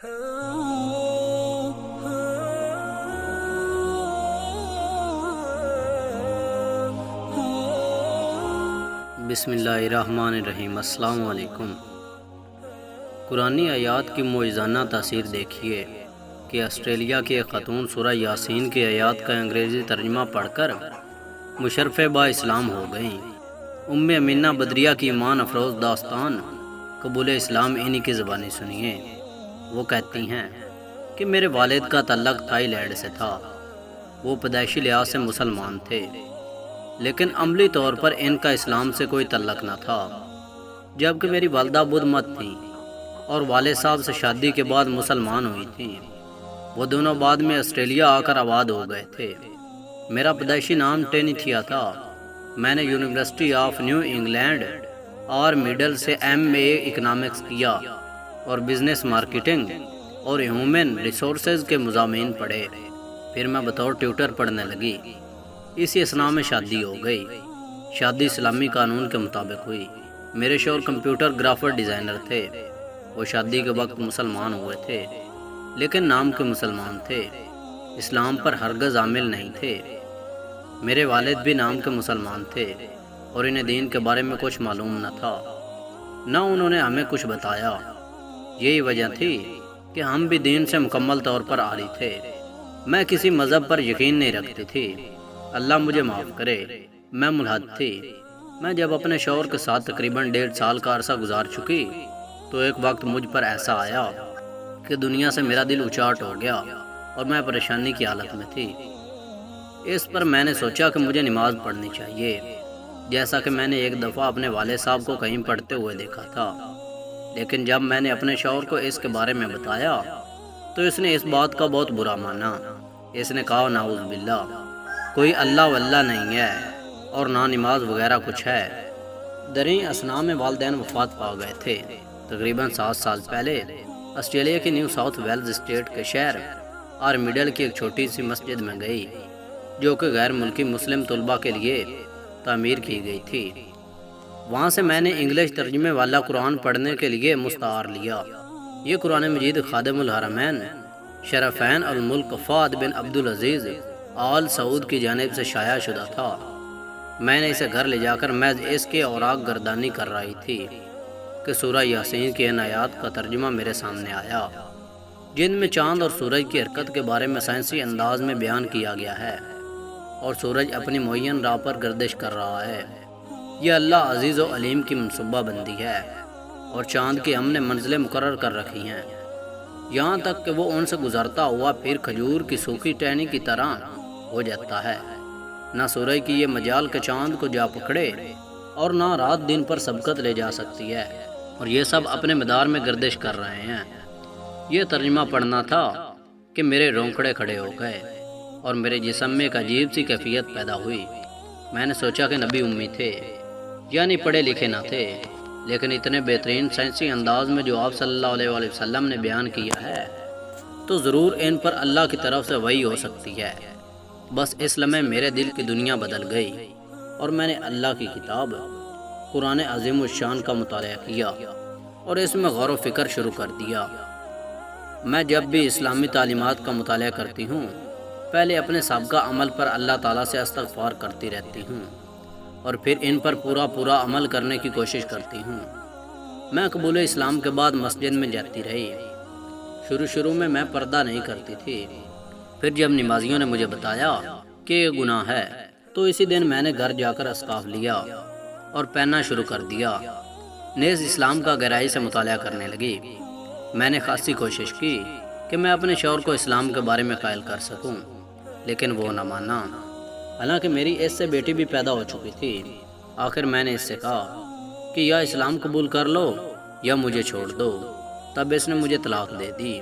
بسم اللہ الرحمن الرحیم۔ السلام علیکم۔ قرآنی آیات کی معجزانہ تاثیر دیکھیے کہ آسٹریلیا کی ایک خاتون سورہ یاسین کی آیات کا انگریزی ترجمہ پڑھ کر مشرف با اسلام ہو گئیں۔ ام امینہ بدریہ کی ایمان افروز داستان قبول اسلام انہی کی زبانی سنیے۔ وہ کہتی ہیں کہ میرے والد کا تعلق تھائی لینڈ سے تھا۔ وہ پیدائشی لحاظ سے مسلمان تھے، لیکن عملی طور پر ان کا اسلام سے کوئی تعلق نہ تھا، جبکہ میری والدہ بدھ مت تھیں اور والد صاحب سے شادی کے بعد مسلمان ہوئی تھیں۔ وہ دونوں بعد میں آسٹریلیا آ کر آباد ہو گئے تھے۔ میرا پیدائشی نام ٹینیتھیا تھا۔ میں نے یونیورسٹی آف نیو انگلینڈ اور میڈل سے MA اکنامکس کیا اور بزنس مارکیٹنگ اور ہیومن ریسورسز کے مضامین پڑھے۔ پھر میں بطور ٹیوٹر پڑھنے لگی۔ اسی اثناء میں شادی ہو گئی۔ شادی اسلامی قانون کے مطابق ہوئی۔ میرے شوہر کمپیوٹر گرافر ڈیزائنر تھے۔ وہ شادی کے وقت مسلمان ہوئے تھے، لیکن نام کے مسلمان تھے، اسلام پر ہرگز عامل نہیں تھے۔ میرے والد بھی نام کے مسلمان تھے اور انہیں دین کے بارے میں کچھ معلوم نہ تھا، نہ انہوں نے ہمیں کچھ بتایا۔ یہی وجہ تھی کہ ہم بھی دین سے مکمل طور پر عاری تھے۔ میں کسی مذہب پر یقین نہیں رکھتی تھی۔ اللہ مجھے معاف کرے، میں ملحد تھی۔ میں جب اپنے شوہر کے ساتھ تقریباً 1.5 سال کا عرصہ گزار چکی تو ایک وقت مجھ پر ایسا آیا کہ دنیا سے میرا دل اچاٹ ہو گیا اور میں پریشانی کی حالت میں تھی۔ اس پر میں نے سوچا کہ مجھے نماز پڑھنی چاہیے، جیسا کہ میں نے ایک دفعہ اپنے والد صاحب کو کہیں پڑھتے ہوئے دیکھا تھا۔ لیکن جب میں نے اپنے شوہر کو اس کے بارے میں بتایا تو اس نے اس بات کا بہت برا مانا۔ اس نے کہا نعوذ باللہ، کوئی اللہ واللہ نہیں ہے اور نہ نماز وغیرہ کچھ ہے۔ دریں اثناء میں والدین وفات پا گئے تھے۔ تقریباً 7 سال پہلے آسٹریلیا کی نیو ساؤتھ ویلز اسٹیٹ کے شہر آرمیڈل کی ایک چھوٹی سی مسجد میں گئی، جو کہ غیر ملکی مسلم طلباء کے لیے تعمیر کی گئی تھی۔ وہاں سے میں نے انگلش ترجمے والا قرآن پڑھنے کے لیے مستعار لیا۔ یہ قرآن مجید خادم الحرمین شرفین الملک فہد بن عبدالعزیز آل سعود کی جانب سے شائع شدہ تھا۔ میں نے اسے گھر لے جا کر محض اس کے اوراق گردانی کر رہی تھی کہ سورہ یاسین کی ان آیات کا ترجمہ میرے سامنے آیا، جن میں چاند اور سورج کی حرکت کے بارے میں سائنسی انداز میں بیان کیا گیا ہے، اور سورج اپنی معین راہ پر گردش کر رہا ہے۔ یہ اللہ عزیز و علیم کی منصوبہ بندی ہے، اور چاند کی ہم نے منزلیں مقرر کر رکھی ہیں، یہاں تک کہ وہ ان سے گزرتا ہوا پھر کھجور کی سوکھی ٹہنی کی طرح ہو جاتا ہے۔ نہ سورج کی یہ مجال کے چاند کو جا پکڑے اور نہ رات دن پر سبقت لے جا سکتی ہے، اور یہ سب اپنے مدار میں گردش کر رہے ہیں۔ یہ ترجمہ پڑھنا تھا کہ میرے رونکڑے کھڑے ہو گئے اور میرے جسم میں ایک عجیب سی کیفیت پیدا ہوئی۔ میں نے سوچا کہ نبی امی تھے، یعنی پڑھے لکھے نہ تھے، لیکن اتنے بہترین سائنسی انداز میں جو آپ صلی اللہ علیہ وآلہ وسلم نے بیان کیا ہے، تو ضرور ان پر اللہ کی طرف سے وحی ہو سکتی ہے۔ بس اس لمحے میرے دل کی دنیا بدل گئی اور میں نے اللہ کی کتاب قرآن عظیم الشان کا مطالعہ کیا اور اس میں غور و فکر شروع کر دیا۔ میں جب بھی اسلامی تعلیمات کا مطالعہ کرتی ہوں، پہلے اپنے سابقہ عمل پر اللہ تعالیٰ سے استغفار کرتی رہتی ہوں اور پھر ان پر پورا عمل کرنے کی کوشش کرتی ہوں۔ میں قبول اسلام کے بعد مسجد میں جاتی رہی۔ شروع میں میں پردہ نہیں کرتی تھی۔ پھر جب نمازیوں نے مجھے بتایا کہ یہ گناہ ہے تو اسی دن میں نے گھر جا کر اعتکاف لیا اور پڑھنا شروع کر دیا۔ نیز اسلام کا گہرائی سے مطالعہ کرنے لگی۔ میں نے خاصی کوشش کی کہ میں اپنے شوہر کو اسلام کے بارے میں قائل کر سکوں، لیکن وہ نہ مانا، حالانکہ میری اس سے بیٹی بھی پیدا ہو چکی تھی۔ آخر میں نے اس سے کہا کہ یا اسلام قبول کر لو یا مجھے چھوڑ دو۔ تب اس نے مجھے طلاق دے دی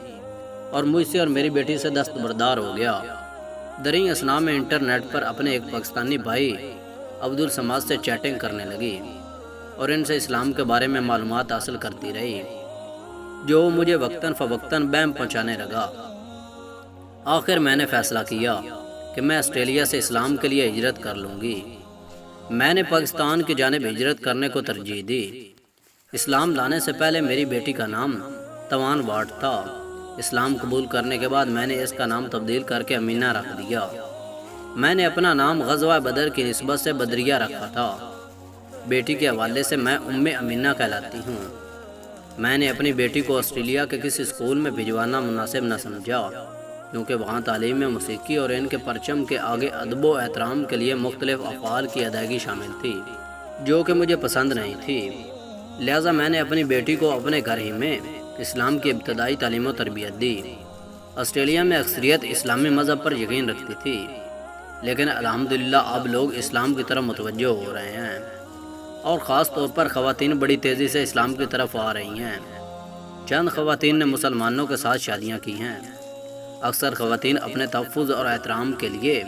اور مجھ سے اور میری بیٹی سے دستبردار ہو گیا۔ دریں اثناء میں انٹرنیٹ پر اپنے ایک پاکستانی بھائی عبدالسماد سے چیٹنگ کرنے لگی اور ان سے اسلام کے بارے میں معلومات حاصل کرتی رہی، جو مجھے وقتاً فوقتاً بہم پہنچانے لگا۔ آخر میں نے فیصلہ کیا کہ میں آسٹریلیا سے اسلام کے لیے ہجرت کر لوں گی۔ میں نے پاکستان کی جانب ہجرت کرنے کو ترجیح دی۔ اسلام لانے سے پہلے میری بیٹی کا نام توان واٹ تھا۔ اسلام قبول کرنے کے بعد میں نے اس کا نام تبدیل کر کے امینہ رکھ دیا۔ میں نے اپنا نام غزوہ بدر کی نسبت سے بدریہ رکھا تھا۔ بیٹی کے حوالے سے میں امینہ کہلاتی ہوں۔ میں نے اپنی بیٹی کو آسٹریلیا کے کسی اسکول میں بھجوانا مناسب نہ سمجھا، کیونکہ وہاں تعلیم میں موسیقی اور ان کے پرچم کے آگے ادب و احترام کے لیے مختلف افعال کی ادائیگی شامل تھی، جو کہ مجھے پسند نہیں تھی۔ لہٰذا میں نے اپنی بیٹی کو اپنے گھر ہی میں اسلام کی ابتدائی تعلیم و تربیت دی۔ آسٹریلیا میں اکثریت اسلامی مذہب پر یقین رکھتی تھی، لیکن الحمدللہ اب لوگ اسلام کی طرف متوجہ ہو رہے ہیں، اور خاص طور پر خواتین بڑی تیزی سے اسلام کی طرف آ رہی ہیں۔ چند خواتین نے مسلمانوں کے ساتھ شادیاں کی ہیں۔ اکثر خواتین اپنے تحفظ اور احترام کے لیے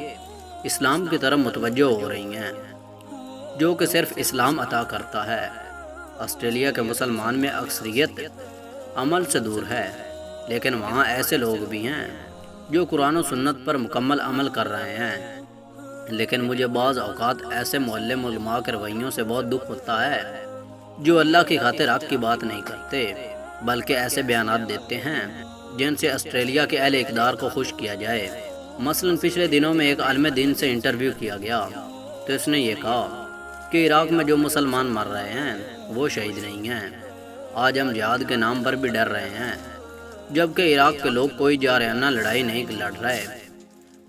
اسلام کی طرف متوجہ ہو رہی ہیں، جو کہ صرف اسلام عطا کرتا ہے۔ آسٹریلیا کے مسلمان میں اکثریت عمل سے دور ہے، لیکن وہاں ایسے لوگ بھی ہیں جو قرآن و سنت پر مکمل عمل کر رہے ہیں۔ لیکن مجھے بعض اوقات ایسے معلم علماء کے رویوں سے بہت دکھ ہوتا ہے جو اللہ کی خاطر حق کی بات نہیں کرتے، بلکہ ایسے بیانات دیتے ہیں جن سے آسٹریلیا کے اہل اقدار کو خوش کیا جائے۔ مثلا پچھلے دنوں میں ایک عالم دین سے انٹرویو کیا گیا تو اس نے یہ کہا کہ عراق میں جو مسلمان مر رہے ہیں وہ شہید نہیں ہیں۔ آج ہم جہاد کے نام پر بھی ڈر رہے ہیں، جبکہ عراق کے لوگ کوئی جارحانہ لڑائی نہیں لڑ رہے،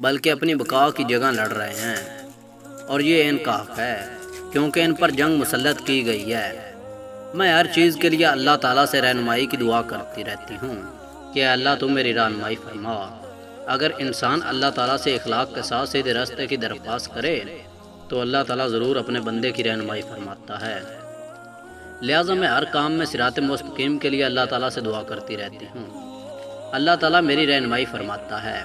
بلکہ اپنی بقا کی جگہ لڑ رہے ہیں، اور یہ ان کا حق ہے کیونکہ ان پر جنگ مسلط کی گئی ہے۔ میں ہر چیز کے لیے اللہ تعالیٰ سے رہنمائی کی دعا کرتی رہتی ہوں کہ اللہ تو میری رہنمائی فرما۔ اگر انسان اللہ تعالیٰ سے اخلاق کے ساتھ سیدھے راستے کی درخواست کرے تو اللہ تعالیٰ ضرور اپنے بندے کی رہنمائی فرماتا ہے۔ لہٰذا میں ہر کام میں صراط مستقیم کے لیے اللہ تعالیٰ سے دعا کرتی رہتی ہوں۔ اللہ تعالیٰ میری رہنمائی فرماتا ہے۔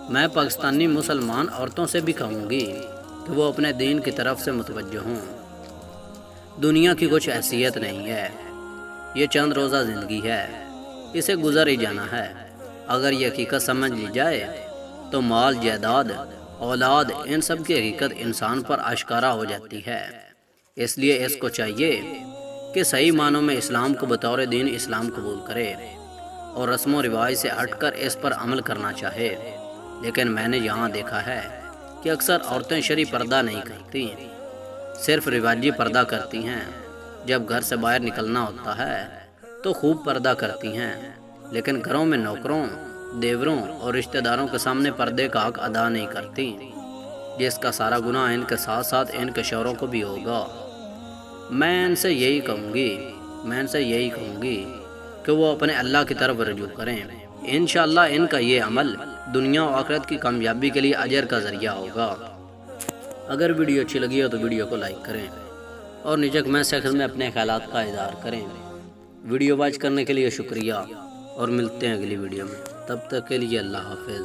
میں پاکستانی مسلمان عورتوں سے بھی کہوں گی کہ وہ اپنے دین کی طرف سے متوجہ ہوں۔ دنیا کی کچھ حیثیت نہیں ہے، یہ چند روزہ زندگی ہے، اسے گزر ہی جانا ہے۔ اگر یہ حقیقت سمجھ لی جائے تو مال، جائیداد، اولاد، ان سب کی حقیقت انسان پر آشکارا ہو جاتی ہے۔ اس لیے اس کو چاہیے کہ صحیح معنوں میں اسلام کو بطور دین اسلام قبول کرے اور رسم و رواج سے ہٹ کر اس پر عمل کرنا چاہے۔ لیکن میں نے یہاں دیکھا ہے کہ اکثر عورتیں شرعی پردہ نہیں کرتی، صرف رواجی پردہ کرتی ہیں۔ جب گھر سے باہر نکلنا ہوتا ہے تو خوب پردہ کرتی ہیں، لیکن گھروں میں نوکروں، دیوروں اور رشتہ داروں کے سامنے پردے کا حق ادا نہیں کرتی، جس کا سارا گناہ ان کے ساتھ ساتھ ان کے شوہروں کو بھی ہوگا۔ میں ان سے یہی کہوں گی کہ وہ اپنے اللہ کی طرف رجوع کریں۔ انشاءاللہ ان کا یہ عمل دنیا و آخرت کی کامیابی کے لیے اجر کا ذریعہ ہوگا۔ اگر ویڈیو اچھی لگی ہو تو ویڈیو کو لائک کریں اور نیچے کمنٹ سیکشن میں اپنے خیالات کا اظہار کریں۔ ویڈیو واچ کرنے کے لیے شکریہ، اور ملتے ہیں اگلی ویڈیو میں۔ تب تک کے لیے اللہ حافظ۔